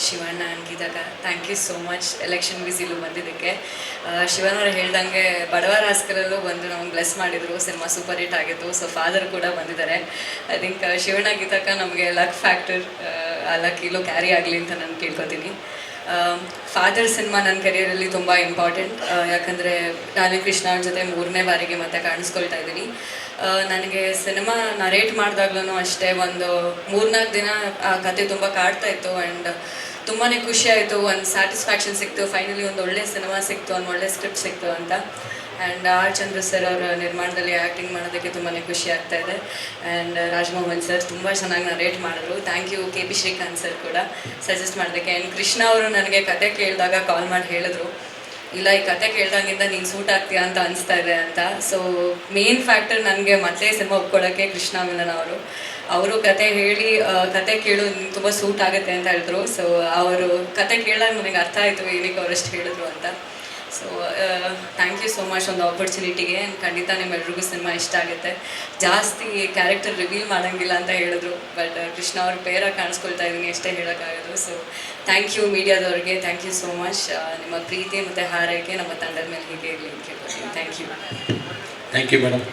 ಶಿವಣ್ಣ ಅಂಕಿದಾಗ thank you so much election ಬಿಸಿಲು ಬಂದಿದ್ದಕ್ಕೆ. ಶಿವಣ್ಣವ್ರು ಹೇಳ್ದಂಗೆ ಬಡವರ ಆಸ್ಕರಲ್ಲೂ ಬಂದು ನಮ್ಗೆ ಬ್ಲೆಸ್ ಮಾಡಿದರು, ಸಿನಿಮಾ ಸೂಪರ್ ಹಿಟ್ ಆಗಿತ್ತು. ಸೊ ಫಾದರ್ ಕೂಡ ಬಂದಿದ್ದಾರೆ. ಐ ಥಿಂಕ್ ಶಿವಣ್ಣ ಗೀತಕ್ಕ ನಮಗೆ ಲಕ್ ಫ್ಯಾಕ್ಟರ್, ಆ ಲಕ್ ಇಲ್ಲೂ ಕ್ಯಾರಿ ಆಗಲಿ ಅಂತ ನಾನು ಕೇಳ್ಕೊತೀನಿ. ಫಾದರ್ ಸಿನಿಮಾ ನನ್ನ ಕರಿಯರಲ್ಲಿ ತುಂಬ ಇಂಪಾರ್ಟೆಂಟ್, ಯಾಕಂದರೆ ನಾನು ಕೃಷ್ಣ ಅವ್ರ ಜೊತೆ 3ನೇ ಬಾರಿಗೆ ಮತ್ತೆ ಕಾಣಿಸ್ಕೊಳ್ತಾ ಇದ್ದೀನಿ. ನನಗೆ ಸಿನಿಮಾ ನರೇಟ್ ಮಾಡಿದಾಗ್ಲೂ ಅಷ್ಟೇ ಒಂದು 3-4 ದಿನ ಆ ಕತೆ ತುಂಬ ಕಾಡ್ತಾ ಇತ್ತು. ಆ್ಯಂಡ್ ತುಂಬಾ ಖುಷಿ ಆಯಿತು, ಒಂದು ಸ್ಯಾಟಿಸ್ಫ್ಯಾಕ್ಷನ್ ಸಿಕ್ತು. ಫೈನಲಿ ಒಂದು ಒಳ್ಳೆ ಸಿನಿಮಾ ಸಿಕ್ತು, ಒಂದು ಒಳ್ಳೆ ಸ್ಕ್ರಿಪ್ಟ್ ಸಿಕ್ತು ಅಂತ. ಆ್ಯಂಡ್ ಆರ್ ಚಂದ್ರ ಸರ್ ಅವರ ನಿರ್ಮಾಣದಲ್ಲಿ ಆ್ಯಕ್ಟಿಂಗ್ ಮಾಡೋದಕ್ಕೆ ತುಂಬಾ ಖುಷಿ ಆಗ್ತಾ ಇದೆ. ಆ್ಯಂಡ್ ರಾಜಮೋಹನ್ ಸರ್ ತುಂಬ ಚೆನ್ನಾಗಿ ನರೇಟ್ ಮಾಡಿದ್ರು. Thank you. K P Srikanth sir ಕೂಡ ಸಜೆಸ್ಟ್ ಮಾಡೋದಕ್ಕೆ. ಆ್ಯಂಡ್ ಕೃಷ್ಣ ಅವರು ನನಗೆ ಕತೆ ಕೇಳಿದಾಗ ಕಾಲ್ ಮಾಡಿ ಹೇಳಿದ್ರು, ಇಲ್ಲ ಈ ಕತೆ ಕೇಳ್ದಾಗಿಂದ ನೀನು ಸೂಟ್ ಆಗ್ತೀಯಾ ಅಂತ ಅನಿಸ್ತಾ ಇದೆ ಅಂತ. ಸೊ ಮೇನ್ ಫ್ಯಾಕ್ಟರ್ ನನಗೆ ಮತ್ತೆ ಸಿನಿಮಾ ಒಪ್ಕೊಳ್ಳೋಕ್ಕೆ ಕೃಷ್ಣ ಮಿಲನ್ ಅವರು ಕತೆ ಹೇಳಿ ಕತೆ ಕೇಳು ತುಂಬ ಸೂಟ್ ಆಗುತ್ತೆ ಅಂತ ಹೇಳಿದ್ರು. ಸೊ ಅವರು ಕತೆ ಕೇಳಿದಾಗ ನನಗೆ ಅರ್ಥ ಆಯಿತು ಏನಕ್ಕೆ ಅವರಷ್ಟು ಹೇಳಿದ್ರು ಅಂತ. So thank you so much ಒಂದು ಆಪರ್ಚುನಿಟಿಗೆ. ಖಂಡಿತ ನಿಮ್ಮೆಲ್ರಿಗೂ ಸಿನಿಮಾ ಇಷ್ಟ ಆಗುತ್ತೆ. ಜಾಸ್ತಿ ಕ್ಯಾರೆಕ್ಟರ್ ರಿವೀಲ್ ಮಾಡೋಂಗಿಲ್ಲ ಅಂತ ಹೇಳಿದ್ರು, ಬಟ್ ಕೃಷ್ಣ ಅವ್ರ ಪೇರಾಗಿ ಕಾಣಿಸ್ಕೊಳ್ತಾ ಇದ್ದೀನಿ ಅಷ್ಟೇ ಹೇಳೋಕ್ಕಾಗೋದು. ಸೊ ಥ್ಯಾಂಕ್ ಯು ಮೀಡಿಯಾದವ್ರಿಗೆ, ಥ್ಯಾಂಕ್ ಯು ಸೋ ಮಚ್. ನಿಮ್ಮ ಪ್ರೀತಿ ಮತ್ತು ಹಾರೈಕೆ ನಮ್ಮ ತಂಡದ ಮೇಲೆ ಹೀಗೆ ಇರಲಿ ಅಂತ ಕೇಳ್ಕೊತೀನಿ. Thank you. Thank you madam.